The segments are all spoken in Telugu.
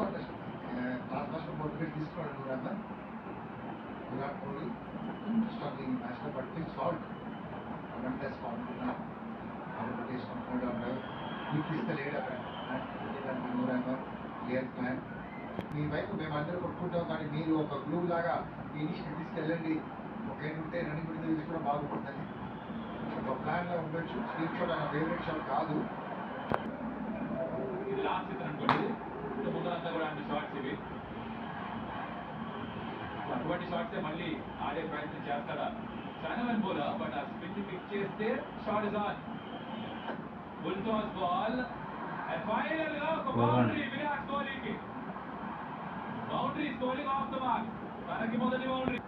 class motivate తీసుకోండి నువ్వు విరాట్ కోహ్లీ స్టార్టింగ్ మ్యాచ్లో పట్టి సాల్ట్ అవంటే స్పాట్ అప్పుడు తీసుకుంటున్నాడు అక్కడ ఇస్తలేడు అక్కడ నూరంగా క్లియర్ ప్లాన్ మీ వైపు మేమందరూ కొట్టుకుంటాం కానీ మీరు ఒక గ్లూ లాగా మీ ఇనిషియేటివ్ తీసుకెళ్ళండి ఒక ఏంటంటే రన్నింగ్ గురించి ఇది కూడా బాగుపడుతుంది ఒక ప్లాన్లో ఉండొచ్చు స్క్రీన్ షాట్ అన్న ఫేవరెట్ షాట్ కాదు ఇది లాస్ట్ సీజన్ అనుకోండి ముందంతా కూడా అన్ని షార్ట్స్ ఇవి అటువంటి షార్ట్సే మళ్ళీ ఆడే ప్రయత్నం చేస్తాడా చానవన్ బౌలర్ బట్ ఆ స్పిన్ పిక్ చేస్తే shot is on full toss ball and final గా ఒక బౌండరీ విరాట్ కోహ్లీకి boundary scoring off the mark తనకి మొదటి బౌండరీ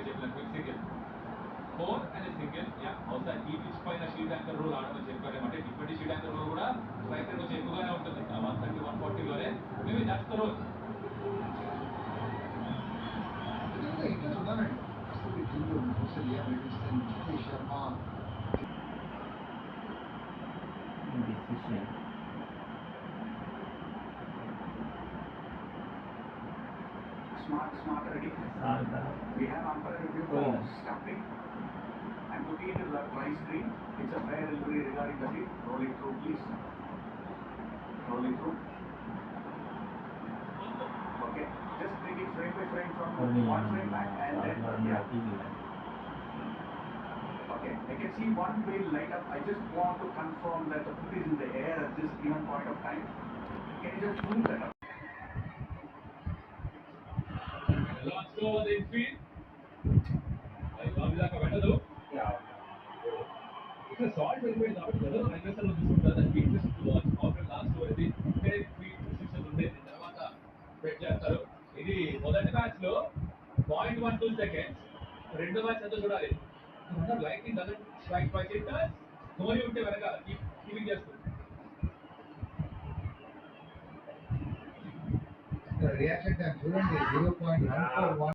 చెప్పిన quick single 4 and a single బహుశా ఈ పిచ్ పైన షీట్ యాంకర్ రోల్ ఆడమని చెప్పారేమంటే డిఫరెంట్ షీట్ యాంకర్ రోల్ కూడా స్ట్రైకర్ కొంచెం ఎక్కువగానే ఉంటుంది 130 140 లోనే maybe that's the role Smart ready. We have umpire review for stumping and putting it in the right screen. It's a fair delivery regarding the hit. Roll it through, please. Roll it through. Okay. Just bring it frame by frame from one frame back and then Okay. I can see one wheel light up. I just want to confirm that the foot is in the air at this given point of time. Can you just prove that up? Let's go on the infield. Like వెళ్ళదు ఇక్కడ షార్ట్ వెళ్ళిపోయింది కాబట్టి ఎవరు అగ్రెసర్ లో తీసుకుంటారు దానికి interest watch after last over ఇది ఇక్కడే స్పీడ్ పొజిషన్ ఉండేది తర్వాత స్పెట్ చేస్తారు ఇది మొదటి మ్యాచ్ లో 0.12 సెకండ్స్ రెండో మ్యాచ్ అంతా చూడాలి lighting doesn't strike by sitters Dhoni ఉంటే వెనక కీపింగ్ చేస్తుంది రియాక్షన్ టైం చూడండి 0.141